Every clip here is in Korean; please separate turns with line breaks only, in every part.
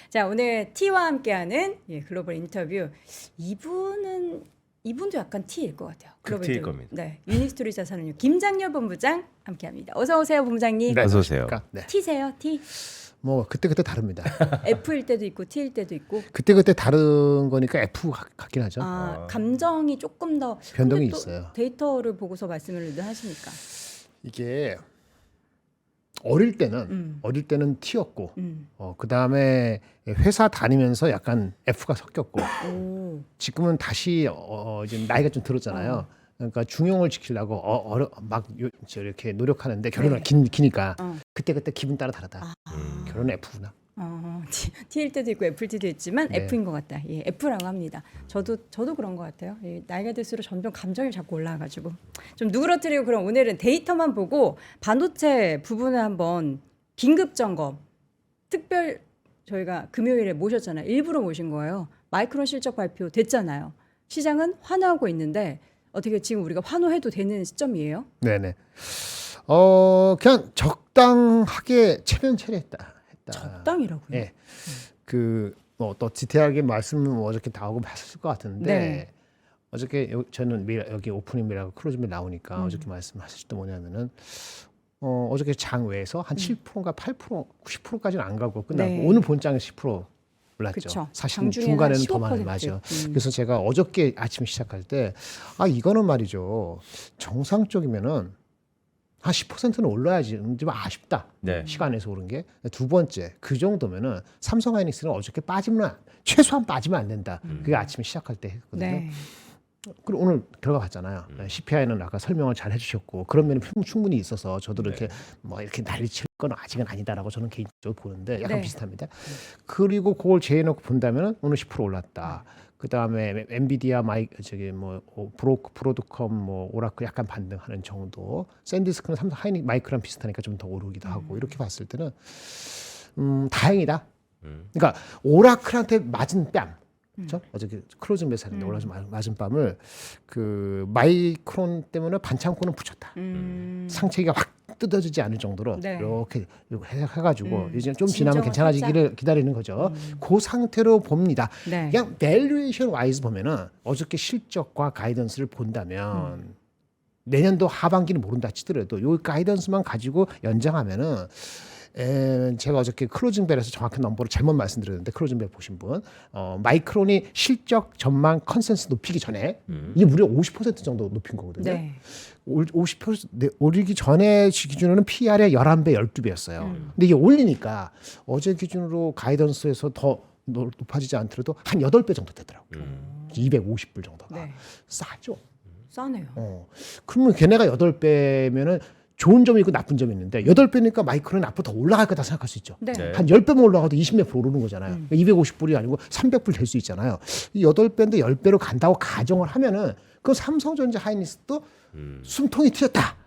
자, 오늘 T와 함께하는 글로벌 인터뷰. 이분도 약간 T일 것 같아요. 글로벌
T일
인터뷰.
겁니다.
네, 유니스토리 자산운용 김장렬 본부장 함께합니다. 어서 오세요, 본부장님.
네,
어서 오세요.
네.
T세요, T.
뭐 그때 다릅니다.
F일 때도 있고 T일 때도 있고.
그때 다른 거니까 F 같긴 하죠.
감정이 조금 더
변동이
근데 또
있어요.
데이터를 보고서 말씀을 늘 하시니까.
이게 어릴 때는 T였고, 그 다음에 회사 다니면서 약간 F가 섞였고,
오.
지금은 다시 이제 나이가 좀 들었잖아요. 그러니까 중용을 지키려고 이렇게 노력하는데 결혼을 기니까 그때 기분 따라 다르다. 결혼은 F구나.
T일 때도 있고 F일 때도 있지만
네.
F인 것 같다. 예, F라고 합니다. 저도 그런 것 같아요. 예, 나이가 들수록 점점 감정이 자꾸 올라와가지고 좀 누그러뜨리고 그럼 오늘은 데이터만 보고 반도체 부분을 한번 긴급 점검 특별 저희가 금요일에 모셨잖아요. 일부러 모신 거예요. 마이크론 실적 발표 됐잖아요. 시장은 환호하고 있는데 어떻게 지금 우리가 환호해도 되는 시점이에요?
네네. 그냥 적당하게 체면체리했다.
적당이라고요?
네. 또 디테일하게 말씀은 어저께 다 하고 하셨을 것 같은데
네.
어저께 저는 여기 오프닝 미라고 클로징 나오니까 어저께 말씀하셨을 때 뭐냐면은 어저께 장외에서 한 7%인가 8%, 90%까지는 안 가고 끝나고
네.
오늘 본장에 10% 올랐죠.
그쵸.
사실
장중에는
중간에는
한
더 많이
15%.
맞아요. 그래서 제가 어저께 아침 시작할 때 이거는 말이죠. 정상적이면은 한 10%는 올라야지. 좀 아쉽다.
네.
시간에서 오른 게. 두 번째, 그 정도면은 삼성하이닉스는 어저께 최소한 빠지면 안 된다. 그게 아침에 시작할 때 했거든요.
네.
그리고 오늘 들어가 봤잖아요. CPI는 아까 설명을 잘 해주셨고 그런 면이 충분히 있어서 저도 이렇게 이렇게 난리칠 건 아직은 아니다라고 저는 개인적으로 보는데 약간
네.
비슷합니다. 그리고 그걸 재해놓고 본다면은 오늘 10% 올랐다. 그 다음에 엔비디아 브로드컴 오라클 약간 반등하는 정도. 샌디스크는 삼성 마이크랑 비슷하니까 좀 더 오르기도 하고 이렇게 봤을 때는 다행이다. 그러니까 오라클한테 맞은 뺨. 그렇죠? 어저께 클로징 매사인데 올라서 맞은 뺨을 그 마이크론 때문에 반창고는 붙였다. 상체가 확 뜯어지지 않을 정도로
네.
이렇게 해가지고 이제 좀
진정을
지나면 괜찮아지기를 기다리는 거죠. 그 상태로 봅니다.
네.
그냥 밸류에이션 와이즈 보면은 어저께 실적과 가이던스를 본다면 내년도 하반기는 모른다 치더라도 요 가이던스만 가지고 연장하면은 제가 어저께 클로징 벨에서 정확한 넘버를 잘못 말씀드렸는데 클로징 벨 보신 분 마이크론이 실적 전망 컨센서스 높이기 전에 이게 무려 50% 정도 높인 거거든요.
네.
50% 오르기 전에 기준으로는 PR의 11배, 12배였어요. 근데 이게 올리니까 어제 기준으로 가이던스에서 더 높아지지 않더라도 한 8배 정도 되더라고요. 250불 정도가.
네.
싸죠.
싸네요.
그러면 걔네가 8배면은 좋은 점이 있고 나쁜 점이 있는데 8배니까 마이크론이 앞으로 더 올라갈 거다 생각할 수 있죠.
네.
네.
한 10배만 올라가도 20몇 프로 오르는 거잖아요. 250불이 아니고 300불 될 수 있잖아요. 이 8배인데 10배로 간다고 가정을 하면은 그 삼성전자 하이닉스도 숨통이 트였다.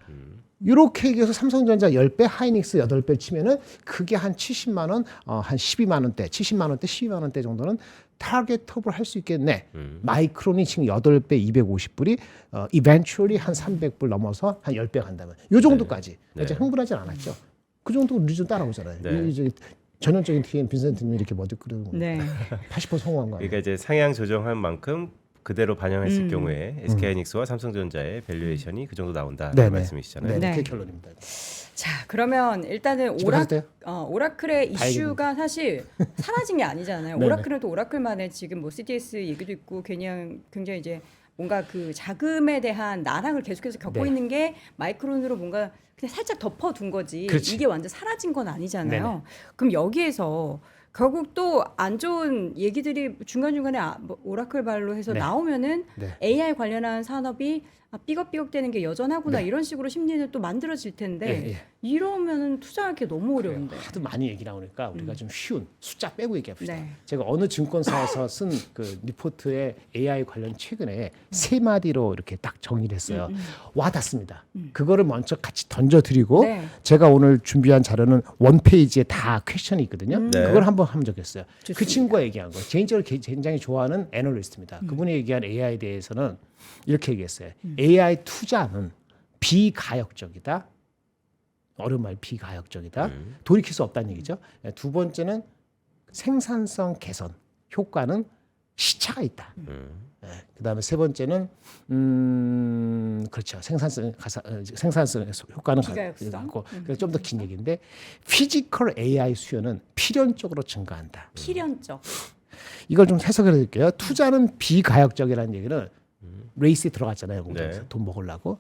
이렇게 얘기해서 삼성전자 10배, 하이닉스 8배 치면은 그게 한 70만 원, 한 12만 원대, 70만 원대, 12만 원대 정도는 타겟업을 할 수 있겠네. 마이크론이 지금 8배 250불이 eventually 한 300불 넘어서 한 10배 간다면 요 정도까지.
네.
이제 흥분하진 않았죠. 그 정도 우리 좀 따라오잖아요.
네.
이제 전형적인 TN 빈센트님이 이렇게 머쓱거리는 겁니다.
네.
80% 성공한 거 아니에요?
그러니까 이제 상향 조정한 만큼 그대로 반영했을 경우에 SK하이닉스와 삼성전자의 밸류에이션이 그 정도 나온다
네네.
말씀이시잖아요.
네.
그게 결론입니다.
자, 그러면 일단은
집에 가도 돼요?
오라클의 이슈가 사실 사라진 게 아니잖아요.
네네.
오라클은 또 오라클만의 지금 CDS 얘기도 있고 굉장히 이제 뭔가 그 자금에 대한 나락을 계속해서 겪고
네.
있는 게 마이크론으로 뭔가 그냥 살짝 덮어둔 거지.
그렇지.
이게 완전 사라진 건 아니잖아요.
네네.
그럼 여기에서 결국 또 안 좋은 얘기들이 중간중간에 오라클 발로 해서
네.
나오면은
네.
AI 관련한 산업이 삐걱삐걱대는 게 여전하구나
네.
이런 식으로 심리는 또 만들어질 텐데
예, 예.
이러면은 투자하기 너무 어려운데.
하도 많이 얘기 나오니까 우리가 좀 쉬운 숫자 빼고 얘기합시다.
네.
제가 어느 증권사에서 쓴 그 리포트에 AI 관련 최근에 세 마디로 이렇게 딱 정리를 했어요. 와닿습니다. 그거를 먼저 같이 던져드리고
네.
제가 오늘 준비한 자료는 원페이지에 다 퀘션이 있거든요.
네.
그걸 한번 하면 적겠어요. 그
좋습니다.
친구가 얘기한 거. 개인적으로 굉장히 좋아하는 애널리스트입니다. 그분이 얘기한 AI에 대해서는 이렇게 얘기했어요. AI 투자는 비가역적이다. 어려운 말 비가역적이다. 돌이킬 수 없다는 얘기죠. 두 번째는 생산성 개선 효과는 시차가 있다. 그다음에 세 번째는 그렇죠. 생산성 효과는
비가역성.
같고 그래서 좀 더 긴 얘기인데 피지컬 AI 수요는 필연적으로 증가한다.
필연적.
이걸 좀 해석해 드릴게요. 투자는 비가역적이라는 얘기는 레이스에 들어갔잖아요.
네.
돈 먹으려고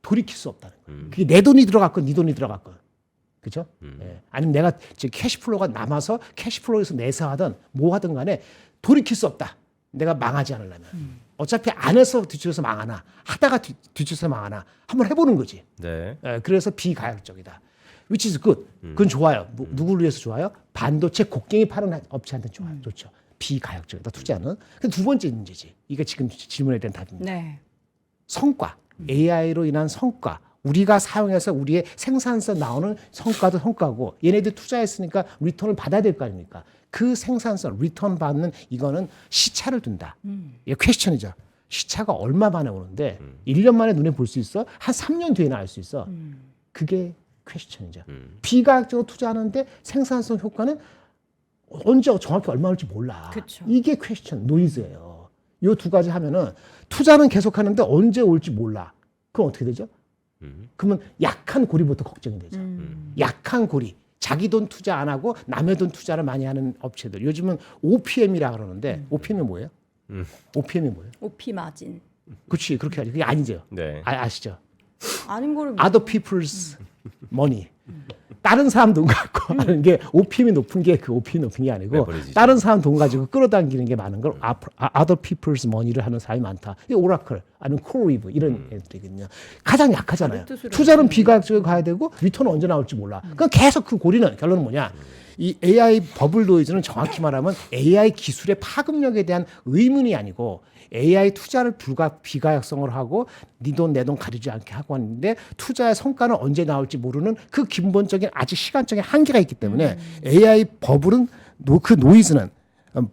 돌이킬 수 없다는 거예요. 그게 내 돈이 들어갔건 네 돈이 들어갔건. 그죠? 예. 아니면 내가 지금 캐시플로우가 남아서 캐시플로우에서 내서 하든 뭐 하든 간에 돌이킬 수 없다. 내가 망하지 않으려면. 어차피 안에서 뒤쳐서 망하나 하다가 뒤쳐서 망하나 한번 해보는 거지.
네.
예, 그래서 비가역적이다. Which is good. 그건 좋아요. 누구를 위해서 좋아요? 반도체 곡괭이 파는 업체한테 좋아요. 좋죠. 비가역적이다. 투자는. 근데 두 번째 문제지. 이게 지금 질문에 대한 답입니다.
네.
성과. AI로 인한 성과. 우리가 사용해서 우리의 생산성 나오는 성과도 성과고 얘네들 투자했으니까 리턴을 받아야 될 거 아닙니까? 그 생산성, 리턴 받는 이거는 시차를 둔다. 이게 퀘스천이죠. 시차가 얼마 만에 오는데 1년 만에 눈에 볼 수 있어? 한 3년 뒤에나 알 수 있어. 그게 퀘스천이죠. 비가역적으로 투자하는데 생산성 효과는 언제 정확히 얼마 올지 몰라.
그쵸.
이게 퀘스천, 노이즈예요. 이 두 가지 하면은 투자는 계속하는데 언제 올지 몰라. 그럼 어떻게 되죠? 그러면 약한 고리부터 걱정이 되죠. 약한 고리. 자기 돈 투자 안 하고 남의 돈 투자를 많이 하는 업체들. 요즘은 OPM이라 그러는데 OPM이 뭐예요? OPM이 뭐예요?
OP 마진.
그렇지. 그렇게 하죠. 그게 아니죠.
네.
아시죠?
아는 거를
Other people's money. 다른 사람 돈 갖고 하는 게 OPM이 높은 게 그 OPM이 높은 게 아니고
레버리지죠.
다른 사람 돈 가지고 끌어당기는 게 많은 걸 other people's money를 하는 사람이 많다. 이게 오라클 아니면 코리브 이런 애들이거든요. 가장 약하잖아요.
다른 뜻으로
투자는 비가역적으로 가야 되고 리턴은 언제 나올지 몰라. 그럼 계속 그 고리는 결론은 뭐냐? 이 AI 버블 노이즈는 정확히 말하면 AI 기술의 파급력에 대한 의문이 아니고 AI 투자를 비가역성을 하고 네 돈 내 돈 가리지 않게 하고 하는데 투자의 성과는 언제 나올지 모르는 그 기본적인 아직 시간적인 한계가 있기 때문에 AI 버블은 그 노이즈는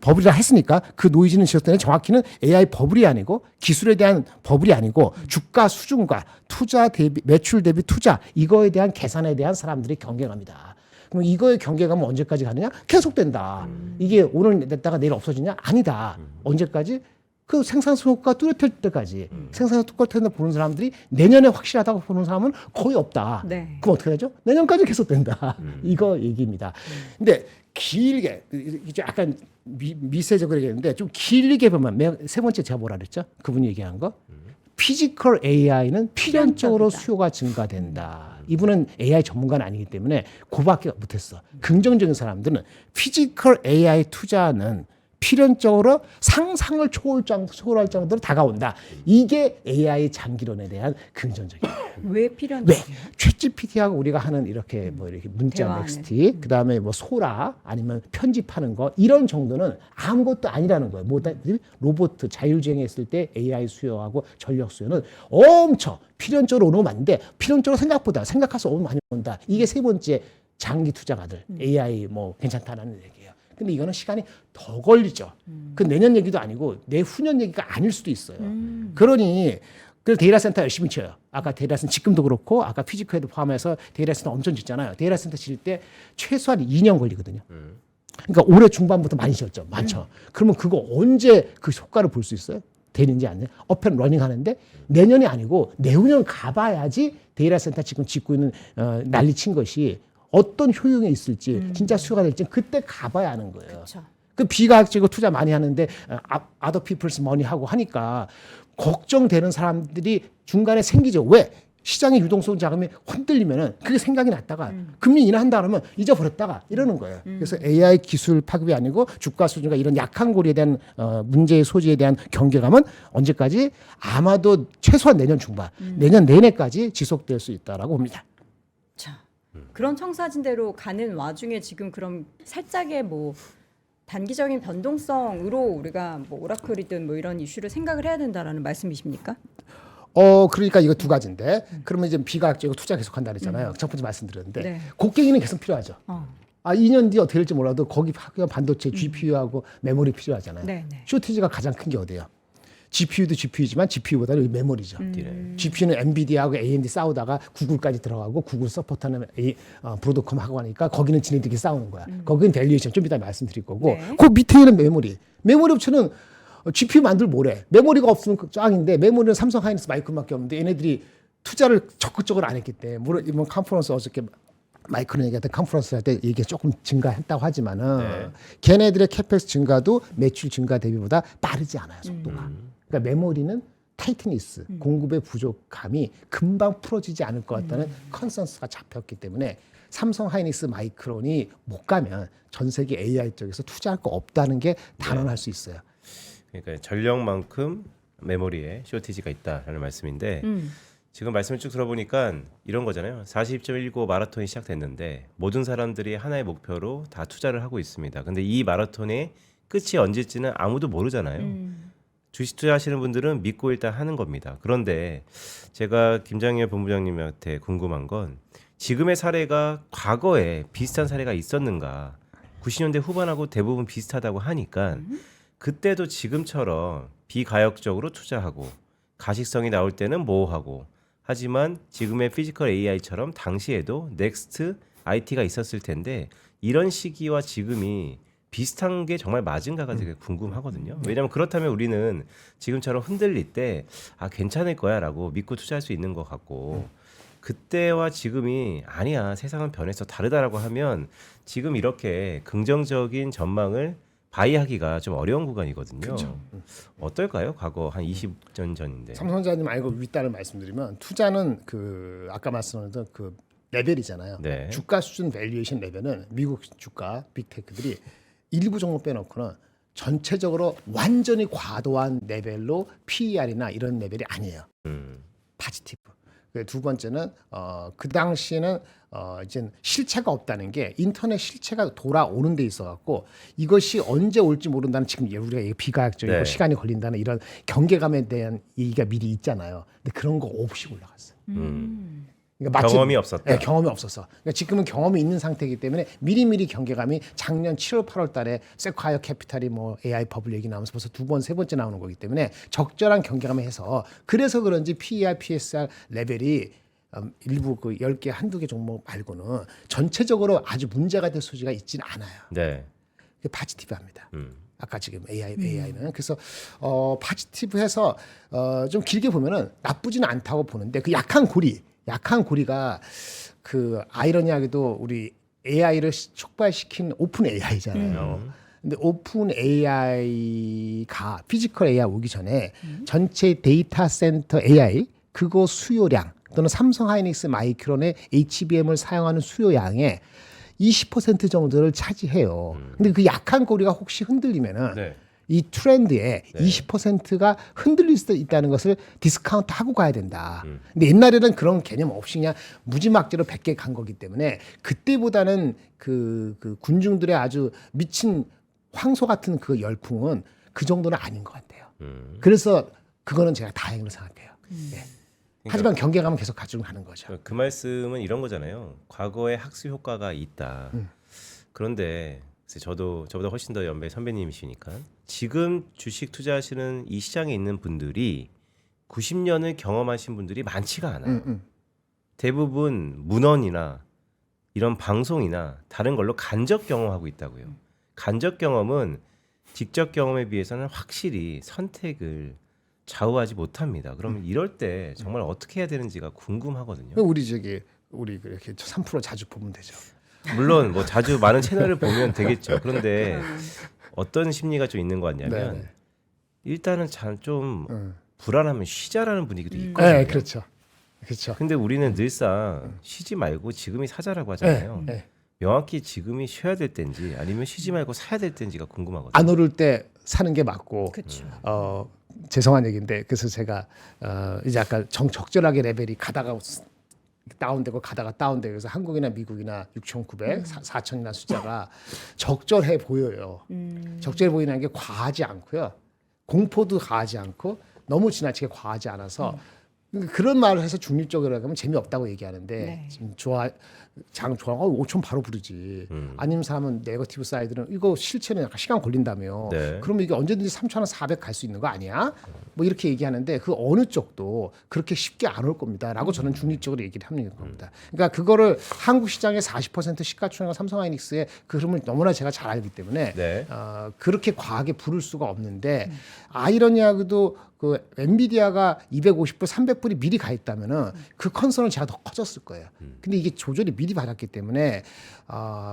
버블이라 했으니까 그 노이즈는 지었더니 정확히는 AI 버블이 아니고 기술에 대한 버블이 아니고 주가 수준과 투자 대비 매출 대비 투자 이거에 대한 계산에 대한 사람들이 경쟁합니다. 그럼 이거의 경계감은 언제까지 가느냐? 계속된다. 이게 오늘 냈다가 내일 없어지냐? 아니다. 언제까지? 그 생산성 효과가 뚜렷할 때까지. 생산성 효과가 뚜렷한다 보는 사람들이 내년에 확실하다고 보는 사람은 거의 없다.
네.
그럼 어떻게 되죠? 내년까지 계속된다. 이거 얘기입니다. 근데 길게 이제 약간 미세적으로 얘기했는데 좀 길게 보면 세 번째 제가 뭐라 그랬죠? 그분이 얘기한 거. 피지컬 AI는 필연적으로
필연적이다.
수요가 증가된다. 이분은 AI 전문가는 아니기 때문에 그밖에 못했어. 긍정적인 사람들은 피지컬 AI 투자는 필연적으로 상상을 초월할 정도로 다가온다. 이게 AI 장기론에 대한 긍정적인.
왜
왜?
필연적이에요?
챗GPT하고 우리가 하는 이렇게 뭐 이렇게 문자
대화하는.
넥스트, 그다음에 뭐 소라 아니면 편집하는 거 이런 정도는 아무것도 아니라는 거예요. 뭐 로봇 자율주행했을 때 AI 수요하고 전력 수요는 엄청 필연적으로 오는 건 맞는데 필연적으로 생각해서 오면 많이 온다. 이게 세 번째 장기 투자가들 AI 뭐 괜찮다라는 얘기예요. 근데 이거는 시간이 더 걸리죠. 그 내년 얘기도 아니고 내후년 얘기가 아닐 수도 있어요. 그러니 그 데이터 센터 열심히 쳐요. 아까 데이터 센터 지금도 그렇고 아까 피지컬에도 포함해서 데이터 센터 엄청 짓잖아요. 데이터 센터 질 때 최소한 2년 걸리거든요. 그러니까 올해 중반부터 많이 지었죠. 많죠. 그러면 그거 언제 그 효과를 볼 수 있어요? 되는지 안 돼? 업앤 러닝 하는데 내년이 아니고 내후년 가봐야지 데이터 센터 지금 짓고 있는 난리 친 것이 어떤 효용이 있을지 진짜 수요가 될지 그때 가봐야 하는 거예요.
그렇죠.
그 비가역적으로 투자 많이 하는데 other people's money 하고 하니까 걱정되는 사람들이 중간에 생기죠. 왜? 시장의 유동성 자금이 흔들리면은 그게 생각이 났다가 금리 인하한다 그러면 잊어버렸다가 이러는 거예요. 그래서 AI 기술 파급이 아니고 주가 수준과 이런 약한 고리에 대한 문제의 소지에 대한 경계감은 언제까지? 아마도 최소한 내년 중반, 내년 내내까지 지속될 수 있다라고 봅니다.
자, 그런 청사진대로 가는 와중에 지금 그럼 살짝의 뭐 단기적인 변동성으로 우리가 뭐 오라클이든 뭐 이런 이슈를 생각을 해야 된다라는 말씀이십니까?
그러니까 이거 두 가지인데 그러면 이제 비가역적으로 투자 계속한다 그랬잖아요. 첫 번째 말씀드렸는데
네.
곡괭이는 계속 필요하죠. 2년 뒤에 어떻게 될지 몰라도 거기 반도체 GPU하고 메모리 필요하잖아요.
네, 네.
쇼티지가 가장 큰 게 어디예요? GPU도 GPU지만 GPU보다는 메모리죠. GPU는 엔비디아하고 AMD 싸우다가 구글까지 들어가고 구글 서포트하는 브로드컴 하고 하니까 거기는 지네들끼리 싸우는 거야. 거기는 밸류에이션 좀 이따 말씀드릴 거고
네.
그 밑에 있는 메모리 업체는 GPU 만들 뭐래. 메모리가 없으면 짱인데 메모리는 삼성 하이닉스 마이크론밖에 없는데 얘네들이 투자를 적극적으로 안 했기 때문에 물론 이번 컨퍼런스 어저께 마이크론 얘기했던 컨퍼런스 할 때 이게 조금 증가했다고 하지만은 걔네들의 캐펙스 증가도 매출 증가 대비보다 빠르지 않아요 속도가. 그러니까 메모리는 타이트니스 공급의 부족함이 금방 풀어지지 않을 것 같다는 컨센서스가 잡혔기 때문에 삼성 하이닉스 마이크론이 못 가면 전 세계 AI 쪽에서 투자할 거 없다는 게 단언할 수 있어요.
그러니까 전력만큼 메모리에 쇼티지가 있다라는 말씀인데 지금 말씀을 쭉 들어보니까 이런 거잖아요. 42.195 마라톤이 시작됐는데 모든 사람들이 하나의 목표로 다 투자를 하고 있습니다. 근데 이 마라톤의 끝이 언제일지는 아무도 모르잖아요. 주식 투자하시는 분들은 믿고 일단 하는 겁니다. 그런데 제가 김장일 본부장님한테 궁금한 건 지금의 사례가 과거에 비슷한 사례가 있었는가. 90년대 후반하고 대부분 비슷하다고 하니까 그때도 지금처럼 비가역적으로 투자하고 가식성이 나올 때는 모호하고 하지만 지금의 피지컬 AI처럼 당시에도 넥스트 IT가 있었을 텐데 이런 시기와 지금이 비슷한 게 정말 맞은가가 되게 궁금하거든요. 왜냐하면 그렇다면 우리는 지금처럼 흔들릴 때 괜찮을 거야라고 믿고 투자할 수 있는 것 같고 그때와 지금이 아니야 세상은 변해서 다르다라고 하면 지금 이렇게 긍정적인 전망을 바이하기가 좀 어려운 구간이거든요.
그렇죠.
어떨까요? 과거 한 20년 전인데.
삼성전자님 알고 윗단을 말씀드리면 투자는 그 아까 말씀드렸던 그 레벨이잖아요.
네.
주가 수준 밸류에이션 레벨은 미국 주가 빅테크들이 일부 종목 빼놓고는 전체적으로 완전히 과도한 레벨로 PER이나 이런 레벨이 아니에요. 파지티브. 두 번째는 그 당시에는 이제 실체가 없다는 게 인터넷 실체가 돌아오는 데 있어 갖고 이것이 언제 올지 모른다는 지금 우리가 비가역적이고
네.
시간이 걸린다는 이런 경계감에 대한 얘기가 미리 있잖아요. 근데 그런 거 없이 올라갔어요. 그러니까 마치,
경험이 없었다.
네, 경험이 없었어. 그러니까 지금은 경험이 있는 상태이기 때문에 미리미리 경계감이 작년 7월 8월 달에 세콰이어 캐피탈이 뭐 AI 버블 얘기 나오면서 벌써 두 번 세 번째 나오는 거기 때문에 적절한 경계감을 해서 그래서 그런지 PER, PSR 레벨이 일부 그 10개 한두 개 종목 말고는 전체적으로 아주 문제가 될 소지가 있지는 않아요.
네.
그게 파지티브합니다. 아까 지금 AI는 그래서 파지티브해서 좀 길게 보면은 나쁘지는 않다고 보는데 그 약한 고리가 그 아이러니하게도 우리 AI를 촉발시킨 오픈 AI잖아요. 근데 오픈 AI가 피지컬 AI 오기 전에 전체 데이터 센터 AI 그거 수요량 또는 삼성 하이닉스 마이크론의 HBM을 사용하는 수요량의 20% 정도를 차지해요. 근데 그 약한 고리가 혹시 흔들리면은
네.
이 트렌드에
네.
20%가 흔들릴 수도 있다는 것을 디스카운트 하고 가야 된다. 근데 옛날에는 그런 개념 없이 그냥 무지막지로 100개 간 거기 때문에 그때보다는 그 군중들의 아주 미친 황소 같은 그 열풍은 그 정도는 아닌 것 같아요. 그래서 그거는 제가 다행으로 생각해요. 네. 하지만 경계감은 계속 가지고 가는 거죠.
그 말씀은 이런 거잖아요. 과거에 학습 효과가 있다. 그런데 저보다 훨씬 더 연배 선배님이시니까 지금 주식 투자하시는 이 시장에 있는 분들이 90년을 경험하신 분들이 많지가 않아요. 대부분 문헌이나 이런 방송이나 다른 걸로 간접 경험하고 있다고요. 간접 경험은 직접 경험에 비해서는 확실히 선택을 좌우하지 못합니다. 그러면 이럴 때 정말 어떻게 해야 되는지가 궁금하거든요.
우리 이렇게 3% 자주 보면 되죠.
물론 뭐 자주 많은 채널을 보면 되겠죠. 그런데 어떤 심리가 좀 있는 것 같냐면
네네.
일단은 좀 불안하면 쉬자라는 분위기도 있거든요.
네, 그렇죠.
근데 우리는 늘상 쉬지 말고 지금이 사자라고 하잖아요.
네.
명확히 지금이 쉬어야 될 때인지 아니면 쉬지 말고 사야 될 때인지가 궁금하거든요.
안 오를 때 사는 게 맞고.
그렇죠.
죄송한 얘기인데 그래서 제가 이제 아까 적절하게 레벨이 가다가 다운되고 가다가 다운되고 그래서 한국이나 미국이나 6,900, 4,000이나 숫자가 적절해 보여요. 적절해 보이는 게 과하지 않고요. 공포도 과하지 않고 너무 지나치게 과하지 않아서 그런 말을 해서 중립적으로 하면 재미없다고 얘기하는데
네.
지금 장 좋아하고 5천 바로 부르지. 아니면 사람은 네거티브 사이드는 이거 실체는 약간 시간 걸린다며.
네.
그러면 이게 언제든지 3,400 갈 수 있는 거 아니야? 뭐 이렇게 얘기하는데 그 어느 쪽도 그렇게 쉽게 안 올 겁니다라고 저는 중립적으로 얘기를 하는 겁니다. 그러니까 그거를 한국 시장의 40% 시가총액 삼성하이닉스의 그 흐름을 너무나 제가 잘 알기 때문에
네.
그렇게 과하게 부를 수가 없는데 아이러니하게도 그 엔비디아가 250불, 300불이 미리 가 있다면은 그 컨선은 제가 더 커졌을 거예요. 근데 이게 조절이 미리 받았기 때문에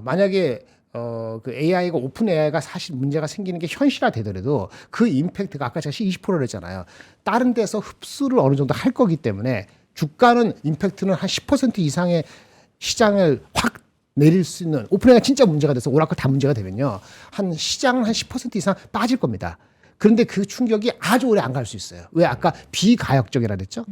만약에 그 AI가 오픈 AI가 사실 문제가 생기는 게 현실화 되더라도 그 임팩트가 아까 제가 20%를 했잖아요. 다른 데서 흡수를 어느 정도 할 거기 때문에 주가는 임팩트는 한 10% 이상의 시장을 확 내릴 수 있는 오픈AI가 진짜 문제가 돼서 오라클 다 문제가 되면요. 한 시장은 한 10% 이상 빠질 겁니다. 그런데 그 충격이 아주 오래 안 갈 수 있어요. 왜 아까 비가역적이라 그랬죠?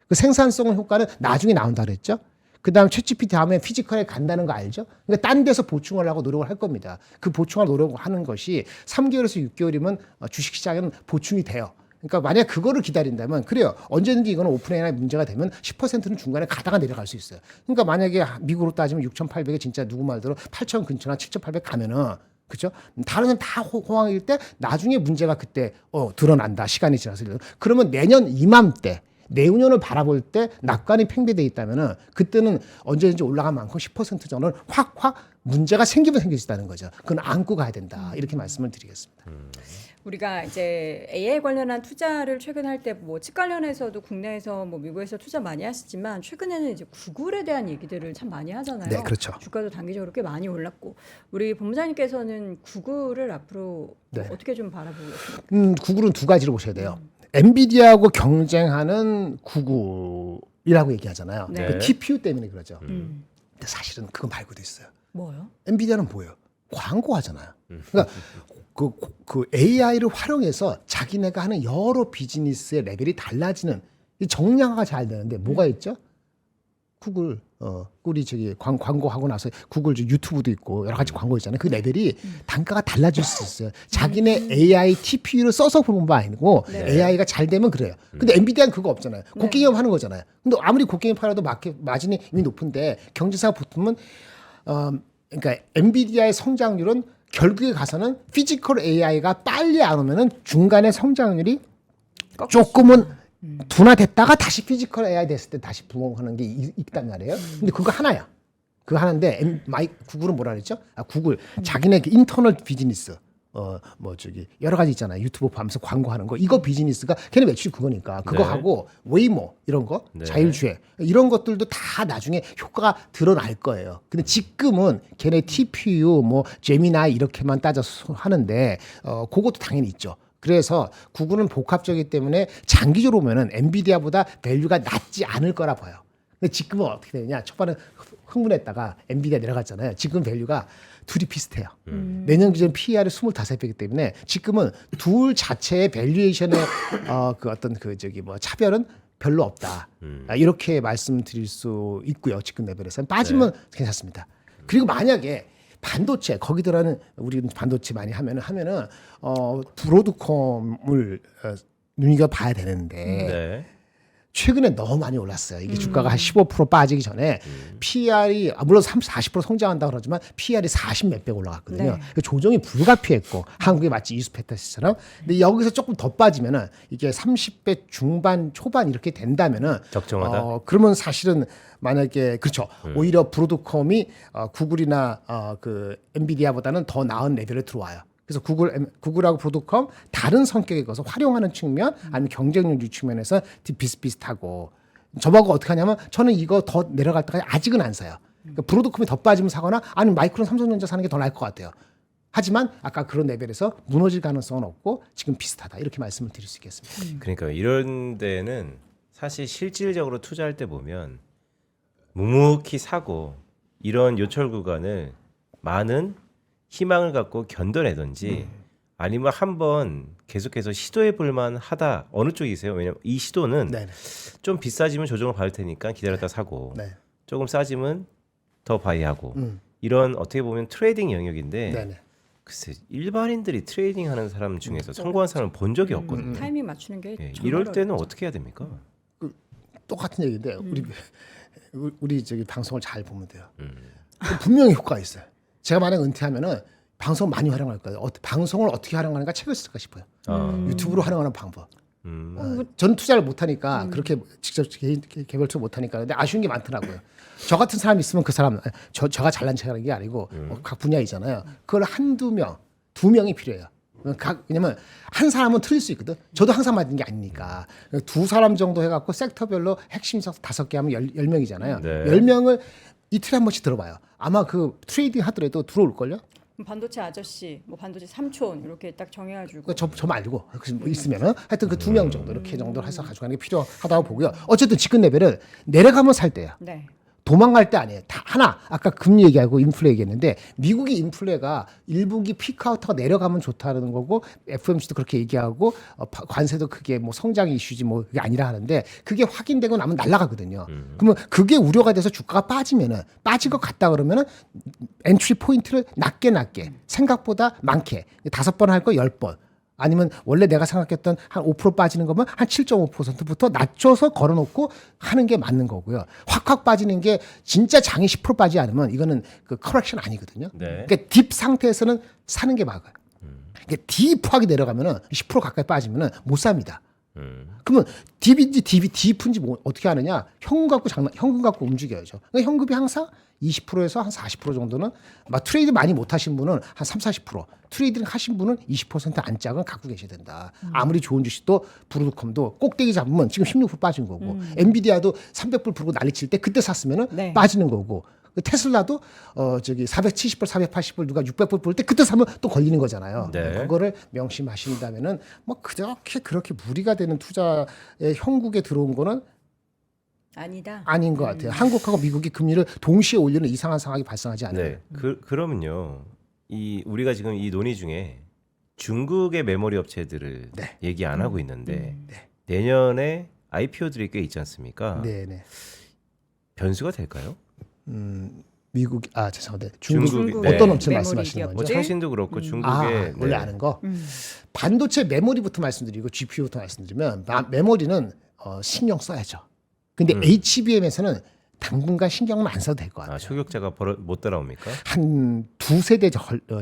그 생산성 효과는 나중에 나온다 그랬죠? 그다음에 챗GPT 다음에 피지컬에 간다는 거 알죠? 그러니까 딴 데서 보충하려고 노력을 할 겁니다. 그 보충할 노력을 하는 것이 3개월에서 6개월이면 주식시장에는 보충이 돼요. 그러니까 만약 그거를 기다린다면 그래요. 언제든지 이거는 오픈AI 문제가 되면 10%는 중간에 가다가 내려갈 수 있어요. 그러니까 만약에 미국으로 따지면 6,800에 진짜 누구 말대로 8,000 근처나 7,800 가면은 그죠? 다른 사람 다 호황일 때 나중에 문제가 그때 드러난다. 시간이 지나서. 그러면 내년 이맘때 내후년을 바라볼 때 낙관이 팽배돼 있다면은 그때는 언제든지 올라간 만큼 10% 전을 확 문제가 생기면 생길 수 있다는 거죠. 그건 안고 가야 된다. 이렇게 말씀을 드리겠습니다.
우리가 이제 AI 관련한 투자를 최근 할 때 뭐 칩 관련해서도 국내에서 뭐 미국에서 투자 많이 하시지만 최근에는 이제 구글에 대한 얘기들을 참 많이 하잖아요.
네, 그렇죠.
주가도 단기적으로 꽤 많이 올랐고 우리 본부장님께서는 구글을 앞으로
네.
어떻게 좀 바라보고 계십니까?
구글은 두 가지로 보셔야 돼요. 엔비디아하고 경쟁하는 구글이라고 얘기하잖아요.
네.
그 TPU 때문에 그러죠. 근데 사실은 그거 말고도 있어요.
뭐요?
엔비디아는 뭐예요? 광고하잖아요. 그러니까 그 AI를 활용해서 자기네가 하는 여러 비즈니스의 레벨이 달라지는 이 정량화가 잘 되는데 뭐가 있죠? 구글, 꿀이 저기 광고하고 나서 구글 유튜브도 있고 여러 가지 광고 있잖아요. 그 레벨이 단가가 달라질 수 있어요. 자기네 AI TPU를 써서 그런 거 아니고
네.
AI가 잘 되면 그래요. 근데 엔비디아는 그거 없잖아요. 곡괭이업 하는 거잖아요. 근데 아무리 곡괭이 팔아도 마진이 이미 높은데 경제사가 붙으면 그러니까 엔비디아의 성장률은 결국에 가서는 피지컬 AI가 빨리 안 오면은 중간에 성장률이 조금은 둔화됐다가 다시 피지컬 AI 됐을 때 다시 부흥하는 게 있단 말이에요. 근데 그거 하나야. 그거 하나인데 구글은 뭐라 그랬죠? 구글 자기네 그 인터널 비즈니스 뭐 저기 여러 가지 있잖아요. 유튜브 보면서 광고하는 거 이거 비즈니스가 걔네 매출이 그거니까 그거
네.
하고 웨이모 이런 거
네.
자율주행 이런 것들도 다 나중에 효과가 드러날 거예요. 근데 지금은 걔네 TPU 뭐 제미나이 이렇게만 따져서 하는데 그것도 당연히 있죠. 그래서 구글은 복합적이기 때문에 장기적으로 보면은 엔비디아보다 밸류가 낮지 않을 거라 봐요. 근데 지금은 어떻게 되냐? 초반에 흥분했다가 엔비디아 내려갔잖아요. 지금 밸류가 둘이 비슷해요. 내년 기준 PER이 25배이기 때문에 지금은 둘 자체의 밸류에이션의 그 어떤 그 저기 뭐 차별은 별로 없다. 이렇게 말씀드릴 수 있고요. 지금 레벨에서는 빠지면 괜찮습니다. 그리고 만약에 반도체 거기 들어가는 우리 반도체 많이 하면은 브로드컴을 눈여겨 봐야 되는데
네.
최근에 너무 많이 올랐어요. 이게 주가가 한 15% 빠지기 전에 PER이 물론 40% 성장한다 그러지만 PER이 40 몇백 올라갔거든요.
네.
조정이 불가피했고 한국에 마치 이수페타스처럼. 근데 여기서 조금 더 빠지면은 이게 30배 중반 초반 이렇게 된다면은
적정하다.
그러면 사실은 만약에 그렇죠. 오히려 브로드컴이 구글이나 그 엔비디아보다는 더 나은 레벨에 들어와요. 그래서 구글하고 브로드컴 다른 성격에 거서 활용하는 측면 아니면 경쟁률 측면에서 비슷비슷하고 저하고 어떻게 하냐면 저는 이거 더 내려갈 때까지 아직은 안 사요. 그러니까 브로드컴이 더 빠지면 사거나 아니면 마이크론 삼성전자 사는 게 더 나을 것 같아요. 하지만 아까 그런 레벨에서 무너질 가능성은 없고 지금 비슷하다 이렇게 말씀을 드릴 수 있겠습니다.
그러니까 이런 데는 사실 실질적으로 투자할 때 보면 묵묵히 사고 이런 요철 구간을 많은 희망을 갖고 견뎌내든지 아니면 한번 계속해서 시도해 볼 만하다 어느 쪽이세요? 왜냐면 이 시도는
네.
좀 비싸지면 조정을 받을 테니까 기다렸다 사고
네.
조금 싸지면 더 바이하고 이런 어떻게 보면 트레이딩 영역인데
네네.
글쎄 일반인들이 트레이딩 하는 사람 중에서 성공한 사람을 본 적이 없거든요.
타이밍 맞추는 게
예,
정말
이럴 때는
어렵죠.
어떻게 해야 됩니까?
똑같은 얘기인데 우리 저기 방송을 잘 보면 돼요. 분명히 효과가 있어요. 제가 만약 은퇴하면은 방송 많이 활용할 거예요. 방송을 어떻게 활용하는가 책을 쓸까 싶어요. 유튜브로 활용하는 방법. 저는 투자를 못하니까 그렇게 직접 개별적으로 못하니까 근데 아쉬운 게 많더라고요. 저 같은 사람이 있으면 그 사람 저가 잘난 척하는 게 아니고 각 분야이잖아요. 그걸 한두 명, 두 명이 필요해요. 왜냐면 한 사람은 틀릴 수 있거든. 저도 항상 맞는 게 아니니까 두 사람 정도 해갖고 섹터별로 핵심 섹터 5개 하면 10명이잖아요.
네.
10명을 이틀에 한 번씩 들어봐요. 아마 그 트레이딩 하더라도 들어올걸요?
반도체 아저씨, 뭐 반도체 삼촌 이렇게 딱 정해가지고
저 말고 뭐 있으면은 하여튼 그 두 명 정도 이렇게 정도로 해서 가져가는 게 필요하다고 보고요. 어쨌든 지금 레벨은 내려가면 살 때야.
네.
도망갈 때 아니에요. 다 하나 아까 금리 얘기하고 인플레 얘기했는데 미국이 인플레가 1분기 피크아웃가 내려가면 좋다는 거고 FOMC도 그렇게 얘기하고 관세도 그게 뭐 성장 이슈지 뭐 그게 아니라 하는데 그게 확인되고 나면 날아가거든요. 그러면 그게 우려가 돼서 주가가 빠지면은 빠진 것 같다 그러면은 엔트리 포인트를 낮게 생각보다 많게 5번 할 거 10번 아니면 원래 내가 생각했던 한 5% 빠지는 거면 한 7.5%부터 낮춰서 걸어놓고 하는 게 맞는 거고요. 확 빠지는 게 진짜 장이 10% 빠지지 않으면 이거는 그 커렉션 아니거든요.
네.
그러니까 딥 상태에서는 사는 게 맞아요. 그러니까 딥하게 내려가면은 10% 가까이 빠지면은 못 삽니다. 그러면 딥인지 딥은지 뭐 어떻게 하느냐? 현금 갖고 움직여야죠. 그러니까 현금이 항상 20%에서 한 40% 정도는 막 트레이드 많이 못 하신 분은 한 30-40%, 트레이딩 하신 분은 20% 안짝은 갖고 계셔야 된다. 아무리 좋은 주식도 브로드컴도 꼭대기 잡으면 지금 16% 빠진 거고 엔비디아도 300불 부르고 난리칠 때 그때 샀으면은
네.
빠지는 거고 테슬라도 저기 470불, 480불 누가 600불 볼 때 그때 사면 또 걸리는 거잖아요.
네.
그거를 명심하신다면은 뭐 그렇게 무리가 되는 투자의 형국에 들어온 거는
아니다.
아닌 것 같아요. 한국하고 미국이 금리를 동시에 올리는 이상한 상황이 발생하지 않아요.
네. 그러면요. 우리가 지금 이 논의 중에 중국의 메모리 업체들을
네.
얘기 안 하고 있는데 내년에 IPO들이 꽤 있지 않습니까?
네.
변수가 될까요?
미국 죄송한데
중국,
어떤
네.
업체
메모리
말씀하시는
기업.
거죠?
뭐 창신도 그렇고 중국의
원래 아는 거 반도체 메모리부터 말씀드리고 GPU부터 말씀드리면 메모리는 신경 써야죠. 근데 HBM에서는 당분간 신경은 안 써도 될 것 같아요.
초격자가 못 따라옵니까?
한 두세 대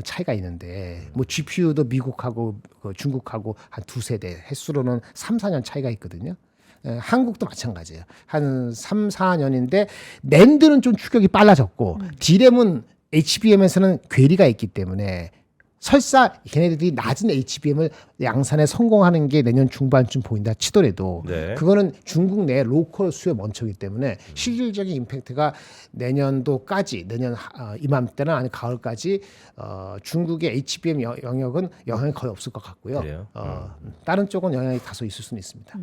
차이가 있는데 뭐 GPU도 미국하고 중국하고 한 두세 대 횟수로는 3-4년 차이가 있거든요. 한국도 마찬가지예요. 한 3-4년인데 낸드는 좀 추격이 빨라졌고 D램은 HBM에서는 괴리가 있기 때문에 설사 걔네들이 낮은 HBM을 양산에 성공하는 게 내년 중반쯤 보인다 치더라도
네.
그거는 중국 내 로컬 수요 먼저기 때문에 실질적인 임팩트가 내년도까지 내년 이맘때나 아니 가을까지 중국의 HBM 영역은 영향이 거의 없을 것 같고요.
그래요?
다른 쪽은 영향이 다소 있을 수는 있습니다.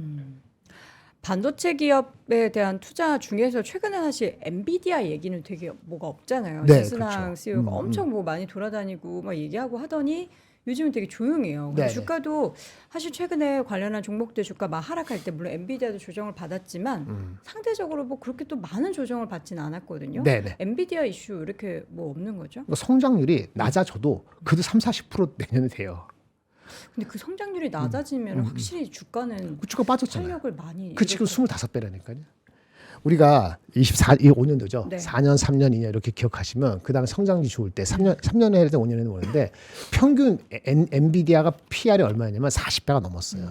반도체 기업에 대한 투자 중에서 최근에 사실 엔비디아 얘기는 되게 뭐가 없잖아요.
네,
신순환
그렇죠.
CEO가 엄청 뭐 많이 돌아다니고 막 얘기하고 하더니 요즘은 되게 조용해요.
네,
주가도 사실 최근에 관련한 종목들 주가 막 하락할 때 물론 엔비디아도 조정을 받았지만 상대적으로 뭐 그렇게 또 많은 조정을 받지는 않았거든요.
네네.
엔비디아 이슈 이렇게 뭐 없는 거죠?
그러니까 성장률이 낮아져도 그래도 30-40% 내년에 돼요.
근데 그 성장률이 낮아지면 확실히 주가는
주가 빠졌잖아요.
탄력을 많이
그 지금 25배라니까요. 우리가 5년도죠.
네.
4년, 3년, 2년 이렇게 기억하시면 그다음에 성장률이 좋을 때 3년에 5년에 오는데 평균 엔비디아가 PR이 얼마였냐면 40배가 넘었어요.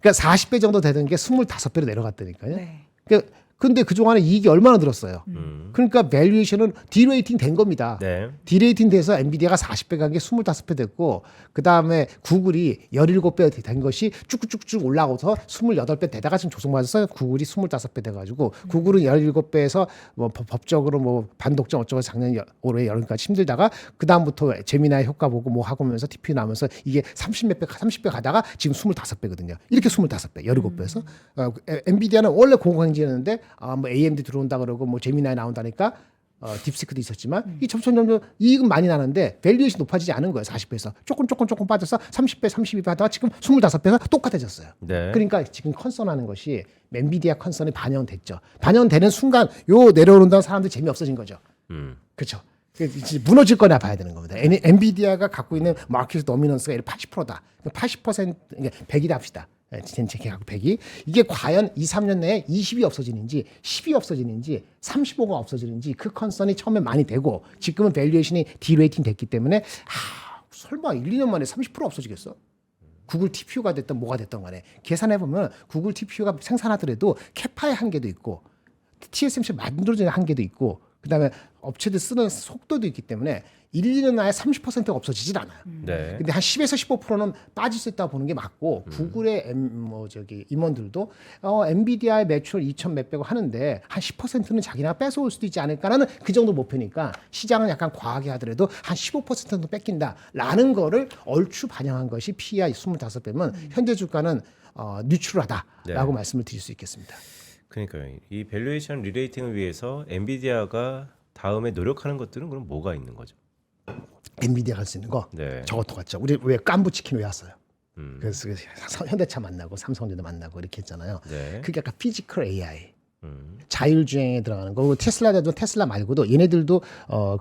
그러니까 40배 정도 되던 게 25배로 내려갔다니까요.
네.
그러니까 근데 그동안에 이익이 얼마나 늘었어요. 그러니까 밸류에이션은 디레이팅 된 겁니다.
네.
디레이팅 돼서 엔비디아가 40배 간 게 25배 됐고 그다음에 구글이 17배 된 것이 쭉쭉쭉 올라가서 28배 되다가 지금 조성받아서 구글이 25배 돼가지고 구글은 17배에서 뭐 법적으로 뭐 반독점 어쩌고 작년 올해 여름까지 힘들다가 그다음부터 제미나이 효과 보고 뭐 하고면서 TP 나오면서 이게 30배 가다가 지금 25배거든요. 이렇게 25배, 17배에서 엔비디아는 원래 공공행진이었는데 뭐 AMD 들어온다 그러고 뭐 제미나이 나온다니까 딥시크도 있었지만 이 점점 이익은 많이 나는데 밸류에이션 높아지지 않은 거예요. 40배에서 조금 빠져서 30배, 32배 하다가 지금 25배에서 똑같아졌어요.
네.
그러니까 지금 컨선하는 것이 엔비디아 컨선이 반영됐죠. 반영되는 순간 요 내려오는다는 사람들 재미없어진 거죠. 그렇죠. 이제 무너질 거나 봐야 되는 겁니다. 엔비디아가 갖고 있는 마켓 도미넌스가 80%다. 80% 100이라 합시다. 전체 계약 100이 이게 과연 2, 3년 내에 20이 없어지는지 10이 없어지는지 35가 없어지는지 그 컨선이 처음에 많이 되고 지금은 밸류에이션이 디레이팅 됐기 때문에 설마 1, 2년 만에 30% 없어지겠어? 구글 TPU가 됐든 뭐가 됐든 간에 계산해 보면 구글 TPU가 생산하더라도 캐파의 한계도 있고 TSMC 만들어지는 한계도 있고 그다음에 업체들 쓰는 속도도 있기 때문에 1, 2년 안에 30%가 없어지질 않아요.
네.
근데 한 10에서 15%는 빠질 수 있다고 보는 게 맞고 구글의 임원들도 엔비디아의 매출 2천 몇백억 하는데 한 10%는 자기네가 뺏어올 수도 있지 않을까라는 그 정도 목표니까 시장은 약간 과하게 하더라도 한 15%는 뺏긴다라는 거를 얼추 반영한 것이 PEI 25배면 현재 주가는 뉴트럴하다라고 말씀을 드릴 수 있겠습니다.
그러니까요. 이 밸류에이션 리레이팅을 위해서 엔비디아가 다음에 노력하는 것들은 그럼 뭐가 있는 거죠?
엔비디아가 할 수 있는 거
네.
저것도 같죠. 우리 왜 깐부 치킨 왜 왔어요? 그래서 현대차 만나고 삼성전자 만나고 이렇게 했잖아요.
네.
그게 약간 피지컬 AI 자율주행에 들어가는 거고 테슬라도 테슬라 말고도 얘네들도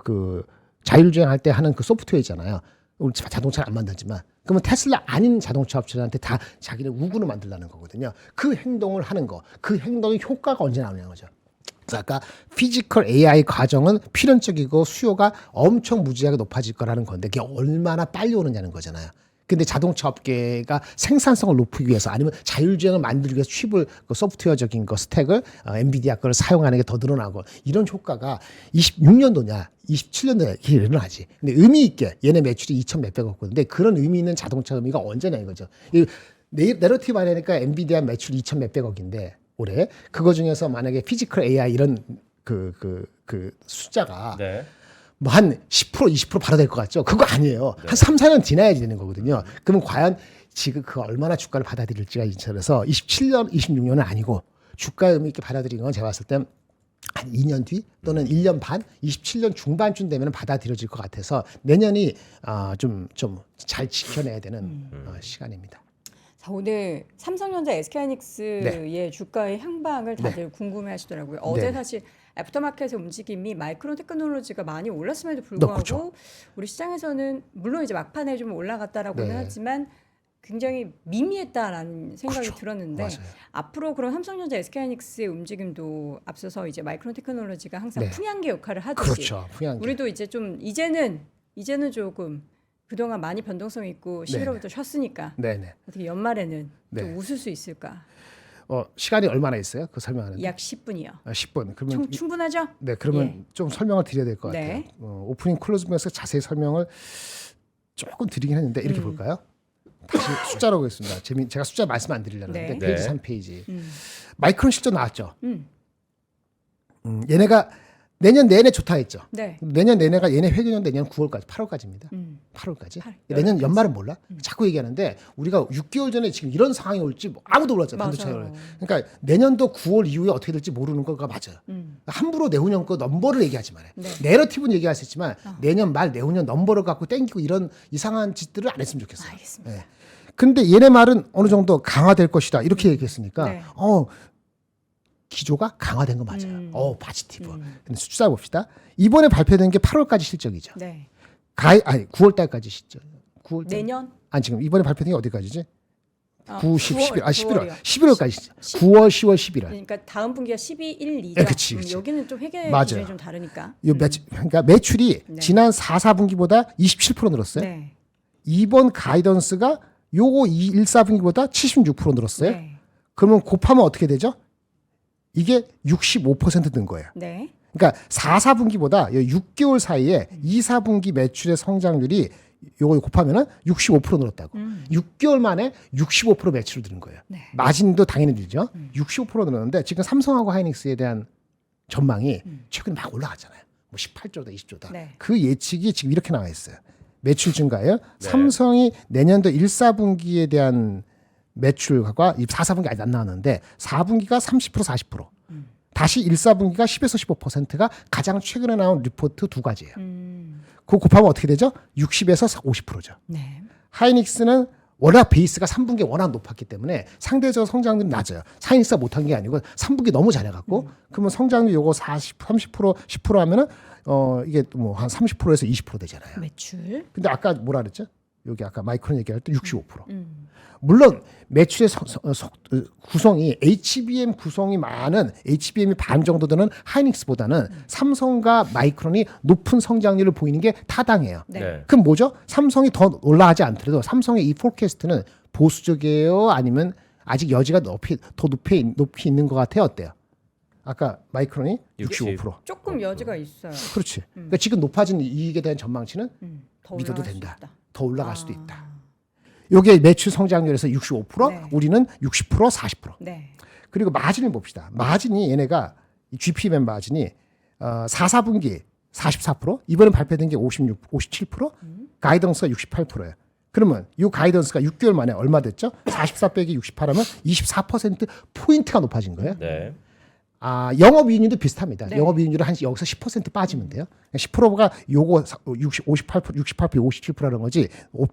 그 자율주행 할 때 하는 그 소프트웨어 있잖아요. 우리 자동차를 안 만들지만 그러면 테슬라 아닌 자동차 업체들한테 다 자기네 우군을 만들라는 거거든요. 그 행동을 하는 거, 그 행동의 효과가 언제 나오냐는 거죠. 그래서 아까 피지컬 AI 과정은 필연적이고 수요가 엄청 무지하게 높아질 거라는 건데 그게 얼마나 빨리 오느냐는 거잖아요. 근데 자동차 업계가 생산성을 높이기 위해서 아니면 자율주행을 만들기 위해서 칩을 그 소프트웨어적인 거 스택을 엔비디아 거를 사용하는 게 더 늘어나고 이런 효과가 26년도냐 27년도에 이렇게 일어나지. 근데 의미 있게 얘네 매출이 2천 몇백억 근데 그런 의미 있는 자동차 의미가 언제냐 이거죠. 이 내러티브 하려니까 엔비디아 매출 2천 몇백억인데 올해 그거 중에서 만약에 피지컬 AI 이런 그 숫자가
네.
뭐 한 10% 20% 바로 될 것 같죠? 그거 아니에요. 한 3, 4년 지나야 되는 거거든요. 그러면 과연 지금 그 얼마나 주가를 받아들일지가 인천에서 27년, 26년은 아니고 주가 의미 있게 받아들이는 건 제가 봤을 땐 한 2년 뒤 또는 1년 반, 27년 중반쯤 되면 받아들여질 것 같아서 내년이 좀 잘 지켜내야 되는 시간입니다.
자, 오늘 삼성전자, SK하이닉스의
네.
주가의 향방을 다들 궁금해하시더라고요. 어제
네.
사실 애프터마켓의 움직임이 마이크론 테크놀로지가 많이 올랐음에도 불구하고
그렇죠.
우리 시장에서는 물론 이제 막판에 좀 올라갔다라고는
네.
하지만 굉장히 미미했다라는 생각이
그렇죠.
들었는데
맞아요.
앞으로 그런 삼성전자, SK하이닉스의 움직임도 앞서서 이제 마이크론 테크놀로지가 항상
네.
풍향계 역할을 하듯이
그렇죠. 풍향계.
우리도 이제 좀 이제는 조금 그동안 많이 변동성 있고 11월부터 쉬었으니까
네네.
어떻게 연말에는
네.
좀 웃을 수 있을까?
시간이 얼마나 있어요? 그 설명하는데?
약 10분이요.
10분. 그러면
충분하죠?
네, 그러면
예.
좀 설명을 드려야 될 것
네.
같아요. 오프닝 클로즈 보면서 자세히 설명을 조금 드리긴 했는데 이렇게 볼까요? 다시 숫자로 보겠습니다. 제가 숫자 말씀 안 드리려고
네.
했는데 페이지
네.
3페이지. 마이크론 실적 나왔죠.
음.
얘네가 내년 내내 좋다 했죠.
네.
내년 내내가 얘네 회계년 내년 9월까지, 8월까지입니다. 8월까지. 내년 연말은 몰라. 자꾸 얘기하는데 우리가 6개월 전에 지금 이런 상황이 올지 뭐 아무도 몰랐잖아요. 반도체.
맞아요.
그러니까 내년도 9월 이후에 어떻게 될지 모르는 거가 맞아요. 함부로 내후년 거 넘버를 얘기하지 말아요.
네.
내러티브는 얘기할 수 있지만 내년 말 내후년 넘버를 갖고 땡기고 이런 이상한 짓들을 안 했으면 좋겠어요.
알겠습니다.
예. 근데 얘네 말은 어느 정도 강화될 것이다 이렇게 얘기했으니까
네.
기조가 강화된 거 맞아요. 파지티브. 근데 숫자 봅시다. 이번에 발표된 게 8월까지 실적이죠.
네.
9월 달까지 실적. 9월 달.
내년
아니 지금 이번에 발표된 게 어디까지지? 9, 10, 11.
9월이요.
11월까지. 9월, 10월, 11월.
그러니까 다음 분기가 12, 1, 2죠.
네, 그치.
여기는 좀 회계
맞아요.
기준이 좀 다르니까.
그러니까 매출이
네.
지난 4, 4분기보다 27% 늘었어요.
네.
이번 가이던스가 요거 1, 4분기보다 76% 늘었어요.
네.
그러면 곱하면 어떻게 되죠? 이게 65%는 거예요.
네.
그러니까 4, 4분기보다 6개월 사이에 2, 4분기 매출의 성장률이 요거 곱하면은 65% 늘었다고. 6개월 만에 65% 매출을 늘은 거예요.
네.
마진도 당연히 늘죠. 65% 늘었는데 지금 삼성하고 하이닉스에 대한 전망이 최근에 막 올라갔잖아요. 뭐 18조다, 20조다.
네.
그 예측이 지금 이렇게 나와 있어요. 매출 증가예요. 삼성이 내년도 1, 4분기에 대한 매출과 4, 4분기 아직 안 나왔는데 4분기가 30% 40%. 다시 1, 4분기가 10에서 15%가 가장 최근에 나온 리포트 두 가지예요. 그거 곱하면 어떻게 되죠? 60에서 50%죠.
네.
하이닉스는 워낙 베이스가 3분기에 워낙 높았기 때문에 상대적으로 성장률이 낮아요. 하이닉스가 못한 게 아니고 3분기 너무 잘해갖고 그러면 성장률 요거 40, 30%, 10% 하면은 이게 뭐 한 30%에서 20% 되잖아요.
매출.
근데 아까 뭐라 그랬죠? 여기 아까 마이크론 얘기할 때 65%. 물론 매출의 구성이 HBM 구성이 많은 HBM이 반 정도 되는 하이닉스보다는 삼성과 마이크론이 높은 성장률을 보이는 게 타당해요.
네.
네.
그럼 뭐죠? 삼성이 더 올라가지 않더라도 삼성의 이 포캐스트는 보수적이에요? 아니면 아직 여지가 더 높이 있는 것 같아요? 어때요? 아까 마이크론이 65%.
조금 여지가 있어요.
그렇지. 그러니까 지금 높아진 이익에 대한 전망치는
더
믿어도
올라갈 수
된다.
있다.
더 올라갈 수도 있다. 요게 매출 성장률에서 65%,
네.
우리는 60%, 40%.
네.
그리고 마진을 봅시다. 마진이 얘네가 GPM 마진이 4, 4분기 44%, 이번에 발표된 게 57%, 가이던스가 68%예요. 그러면 이 가이던스가 6개월 만에 얼마 됐죠? 44 빼기 68하면 24% 포인트가 높아진 거예요.
네.
영업이익률도 비슷합니다.
네.
영업이익률은 한 여기서 10% 빠지면 돼요. 10%가 요거 58%, 57%라는 거지.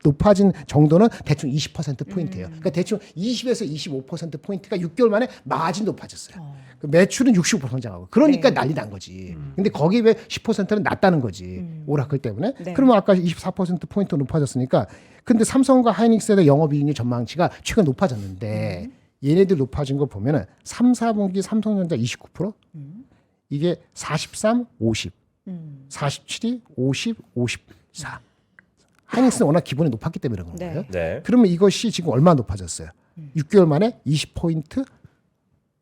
높아진 정도는 대충 20% 포인트예요. 그러니까 대충 20에서 25% 포인트가 6개월 만에 마진 높아졌어요. 그 매출은 65% 성장하고. 그러니까
네.
난리 난 거지. 근데 거기에 왜 10%는 낮다는 거지. 오라클 때문에.
네.
그러면 아까 24% 포인트 높아졌으니까. 근데 삼성과 하이닉스의 영업이익률 전망치가 최근 높아졌는데 얘네들 높아진 거 보면은 3, 4분기 삼성전자 29%, 이게 43, 50, 47이 50, 54. 하이닉스는 워낙 기본이 높았기 때문에 그런
네.
거예요.
네.
그러면 이것이 지금 얼마 높아졌어요? 6개월 만에 20포인트,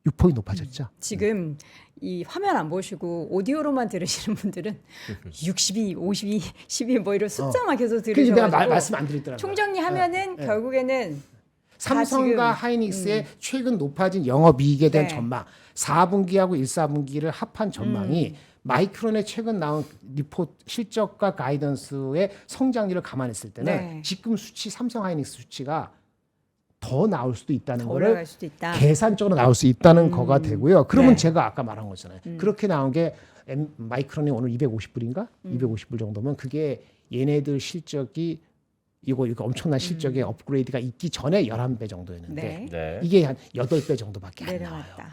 6포인트 높아졌죠.
지금 이 화면 안 보시고 오디오로만 들으시는 분들은 62, 52, 12 뭐 이런 숫자만 계속
그래서 내가
들으셔가지고
말씀 안 드렸더라고요.
총정리하면은 결국에는
삼성과
지금,
하이닉스의 최근 높아진 영업이익에 대한
네.
전망, 4분기하고 1, 4분기를 합한 전망이 마이크론의 최근 나온 리포트 실적과 가이던스의 성장률을 감안했을 때는
네.
지금 수치 삼성 하이닉스 수치가 더 나올 수도 있다는
더
거를
올라갈 수도 있다.
계산적으로 나올 수 있다는 거가 되고요. 그러면
네.
제가 아까 말한 거잖아요. 그렇게 나온 게 마이크론이 오늘 250불인가? 250불 정도면 그게 얘네들 실적이 이거 엄청난 실적의 업그레이드가 있기 전에 11배 정도였는데
네.
네.
이게 한 8배 정도밖에 안 나와요.
내려갔다.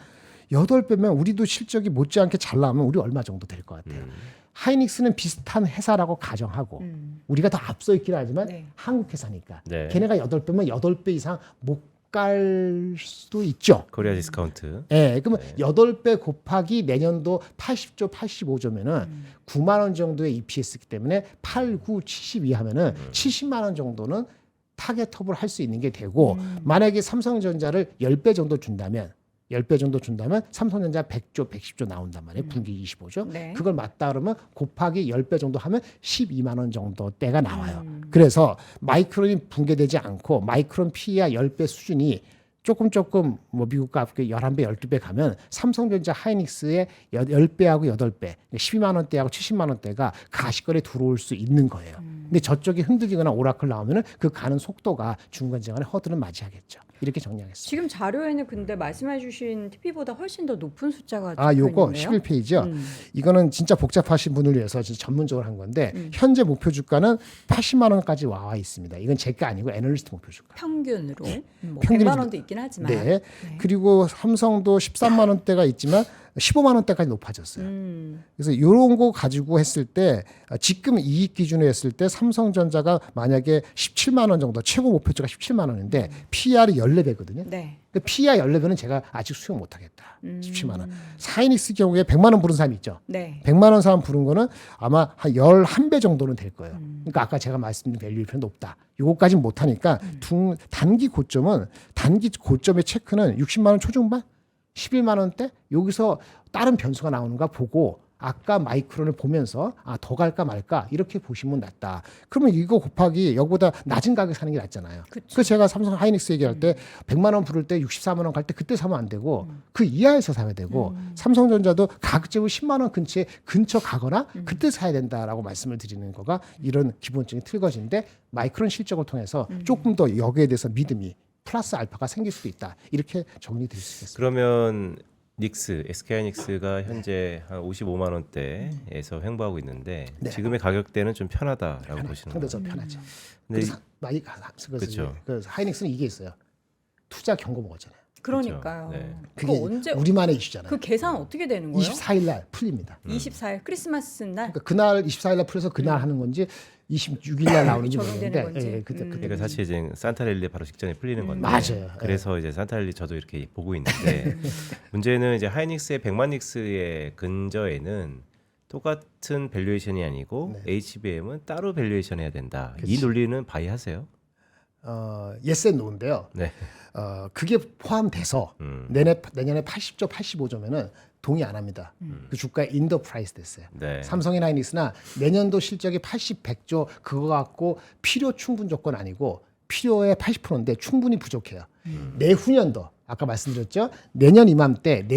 8배면 우리도 실적이 못지않게 잘 나오면 우리 얼마 정도 될 것 같아요. 하이닉스는 비슷한 회사라고 가정하고 우리가 더 앞서 있긴 하지만
네.
한국 회사니까
네.
걔네가 8배면 8배 이상 못 갈 수도 있죠.
코리아 디스카운트.
예, 그러면 8배 곱하기 내년도 80조, 85조면은 9만 원 정도의 EPS이기 때문에 8, 9, 72 하면은 70만 원 정도는 타겟업을 할 수 있는 게 되고 만약에 삼성전자를 10배 정도 준다면 10배 정도 준다면 삼성전자 100조, 110조 나온단 말이에요. 분기 25조.
네.
그걸 맞다 그러면 곱하기 10배 정도 하면 12만 원 정도대가 나와요. 그래서 마이크론이 붕괴되지 않고 마이크론 PER 10배 수준이 조금 뭐 미국 값 11배, 12배 가면 삼성전자 하이닉스의 10배하고 8배, 12만 원대하고 70만 원대가 가시거리에 들어올 수 있는 거예요. 근데 저쪽이 흔들리거나 오라클 나오면은 그 가는 속도가 중간중간에 허들은 맞이하겠죠. 이렇게 정리하겠습니다.
지금 자료에는 근데 말씀해주신 TP보다 훨씬 더 높은 숫자가
요거
있는데요?
11페이지요. 이거는 진짜 복잡하신 분을 위해서 진짜 전문적으로 한 건데 현재 목표 주가는 80만 원까지 와 있습니다. 이건 제 게 아니고 애널리스트 목표 주가.
평균으로 뭐
평균이
100만 원도 있긴 하지만
네. 그리고 삼성도 13만 원대가 있지만 15만 원대까지 높아졌어요. 그래서 이런 거 가지고 했을 때 지금 이익 기준으로 했을 때 삼성전자가 만약에 17만 원 정도 최고 목표치가 17만 원인데 PR이 14배거든요.
네.
PR 14배는 제가 아직 수용 못 하겠다. 17만 원. 하이닉스 경우에 100만 원 부른 사람이 있죠.
네.
100만 원 사람 부른 거는 아마 한 11배 정도는 될 거예요. 그러니까 아까 제가 말씀드린 밸류표는 높다. 요거까지는 못 하니까 단기 고점의 체크는 60만 원 초중반? 11만 원대? 여기서 다른 변수가 나오는가 보고 아까 마이크론을 보면서 더 갈까 말까 이렇게 보시면 낫다. 그러면 이거 곱하기 여기보다 낮은 가격에 사는 게 낫잖아요. 그래서 제가 삼성 하이닉스 얘기할 때 100만 원 부를 때 64만 원 갈 때 그때 사면 안 되고 그 이하에서 사야 되고 삼성전자도 가격제로 10만 원 근처 가거나 그때 사야 된다라고 말씀을 드리는 거가 이런 기본적인 틀거지인데 마이크론 실적을 통해서 조금 더 여기에 대해서 믿음이 플러스 알파가 생길 수도 있다. 이렇게 정리드릴 수 있겠습니다.
그러면 SK하이닉스가 현재 한 55만 원대에서 횡보하고 있는데
네.
지금의 가격대는 좀 편하다라고 보시는 거예요.
상대적으로 편하죠.
근데
그래서 하이닉스는 이게 있어요. 투자 경고 먹었잖아요.
그러니까요.
그렇죠. 네.
그게
그거 언제
우리만의 이슈잖아요.
그 계산 어떻게 되는 거예요?
24일 날 풀립니다.
24일 크리스마스 날.
그러니까 그날 24일 날 풀려서 그날 하는 건지 26일 날 나오는지
적용되는
모르겠는데
건지.
그때
그러니까 사실 이제 산타랠리 바로 직전에 풀리는 건데
맞아요.
그래서 이제 산타랠리 저도 이렇게 보고 있는데 문제는 이제 하이닉스의 100만 닉스의 근저에는 똑같은 밸류에이션이 아니고 HBM은 따로 밸류에이션 해야 된다. 이
그치.
논리는 바이하세요?
yes and no인데요.
네.
그게 포함돼서 내년에 80조, 85조면은 동의 안 합니다. 그 주가 인더 프라이스 됐어요.
네.
삼성이나 하이닉스나 내년도 실적이 80, 100조 그거 갖고 필요 충분 조건 아니고 필요의 80%인데 충분히 부족해요. 내후년도 아까 말씀드렸죠. 내년 이맘때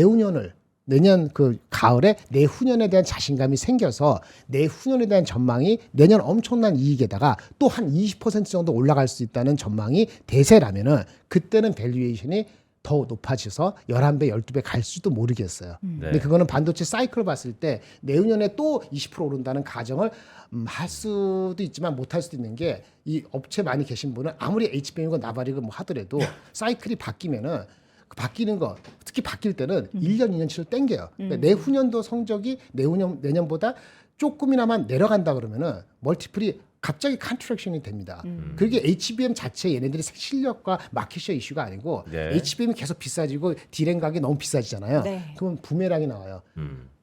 내년 그 가을에 내후년에 대한 자신감이 생겨서 내후년에 대한 전망이 내년 엄청난 이익에다가 또 한 20% 정도 올라갈 수 있다는 전망이 대세라면은 그때는 밸류에이션이 더 높아져서 11배, 12배 갈 수도 모르겠어요. 근데 그거는 반도체 사이클을 봤을 때 내후년에 또 20% 오른다는 가정을 할 수도 있지만 못 할 수도 있는 게 이 업체 많이 계신 분은 아무리 HBM이고 나발이고 뭐 하더라도 사이클이 바뀌면은 그 바뀌는 거 특히 바뀔 때는 1년, 2년치를 땡겨요. 그러니까 내후년도 성적이 내년보다 조금이나마 내려간다 그러면은 멀티플이 갑자기 컨트랙션이 됩니다. 그게 HBM 자체 얘네들이 실력과 마켓셔 이슈가 아니고
네.
HBM이 계속 비싸지고 디램 가격이 너무 비싸지잖아요.
네.
그러면 부메랑이 나와요.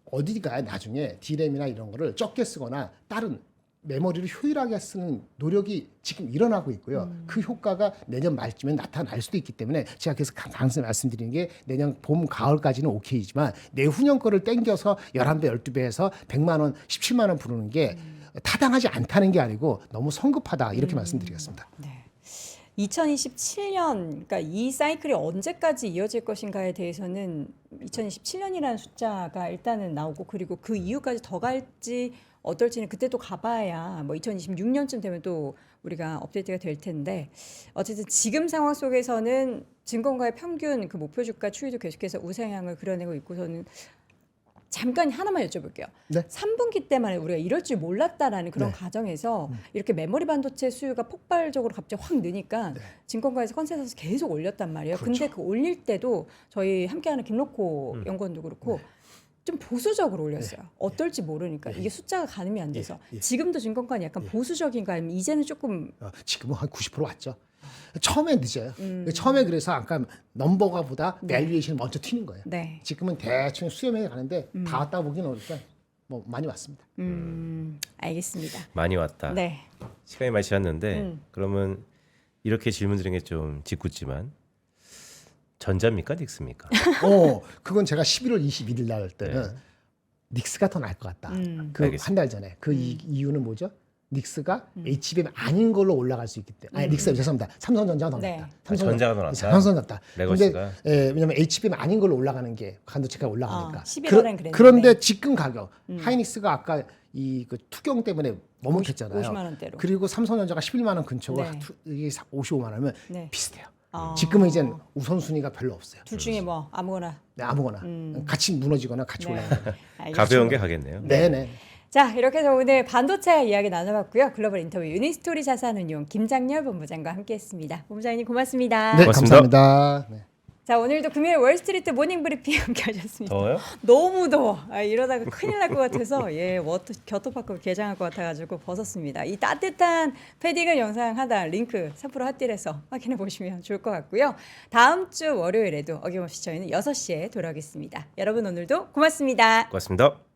어디가 나중에 디램이나 이런 거를 적게 쓰거나 다른 메모리를 효율하게 쓰는 노력이 지금 일어나고 있고요. 그 효과가 내년 말쯤에 나타날 수도 있기 때문에 제가 계속 항상 말씀드리는 게 내년 봄, 가을까지는 오케이지만 내후년 거를 땡겨서 11배, 12배에서 100만 원, 17만 원 부르는 게 타당하지 않다는 게 아니고 너무 성급하다 이렇게 말씀드리겠습니다.
네. 2027년, 그러니까 이 사이클이 언제까지 이어질 것인가에 대해서는 2027년이라는 숫자가 일단은 나오고 그리고 그 이후까지 더 갈지 어떨지는 그때 또 가봐야 뭐 2026년쯤 되면 또 우리가 업데이트가 될 텐데 어쨌든 지금 상황 속에서는 증권가의 평균 그 목표 주가 추이도 계속해서 우상향을 그려내고 있고서는 잠깐 하나만 여쭤볼게요.
네.
3분기 때만 우리가 이럴 줄 몰랐다라는 그런 가정에서 이렇게 메모리 반도체 수요가 폭발적으로 갑자기 확 느니까 증권가에서 컨센서스 계속 올렸단 말이에요. 근데 그 올릴 때도 저희 함께하는 김록호 연구원도 그렇고 좀 보수적으로 올렸어요. 어떨지 모르니까 이게 숫자가 가늠이 안 돼서 지금도 증권가는 약간 보수적인가 아니면 이제는 조금
지금은 한 90% 왔죠. 처음에 늦어요. 처음에 그래서 아까 넘버가보다 밸류에이션이 먼저 튀는 거예요.
네.
지금은 대충 수렴해 가는데 다 왔다 보기는 어렵니까 뭐 많이 왔습니다.
알겠습니다.
많이 왔다.
네.
시간이 많이 지났는데 그러면 이렇게 질문 드리는 게 좀 짓궂지만 전자입니까 닉스입니까?
그건 제가 11월 21일 날 때는 닉스가 더 나을 것 같다. 그
알겠습니다.
한 달 전에 그 이유는 뭐죠? 닉스가 HBM 아닌 걸로 올라갈 수 있기 때문에. 아니 닉스 죄송합니다. 삼성전자가 더
네.
낫다.
전자가 더 낫다?
삼성전자 낫다.
레거시가?
근데 왜냐면 HBM 아닌 걸로 올라가는 게 반도체가 올라가니까.
11월엔 그랬는데.
그런데 지금 가격 하이닉스가 아까 그 투경 때문에 머뭇했잖아요.
50만 원대로.
그리고 삼성전자가 11만 원 근처가
네.
이게 55만 원이면
네.
비슷해요.
아.
지금은 이제 우선순위가 별로 없어요.
둘 중에 뭐 아무거나.
네, 아무거나 같이 무너지거나 같이
네.
올라가는.
알겠습니다.
가벼운 게 가겠네요.
네네.
자, 이렇게 해서 오늘 반도체 이야기 나눠봤고요. 글로벌 인터뷰 유니스토리 자산운용 김장렬 본부장과 함께했습니다. 본부장님 고맙습니다.
네,
고맙습니다.
감사합니다. 네.
자, 오늘도 금요일 월스트리트 모닝 브리핑 함께하셨습니다.
더워요?
너무 더워. 이러다가 큰일 날 것 같아서 겨토파크 개장할 것 같아가지고 벗었습니다. 이 따뜻한 패딩을 영상 하단 링크 3% 핫딜에서 확인해 보시면 좋을 것 같고요. 다음 주 월요일에도 어김없이 저희는 6시에 돌아오겠습니다. 여러분 오늘도 고맙습니다.
고맙습니다.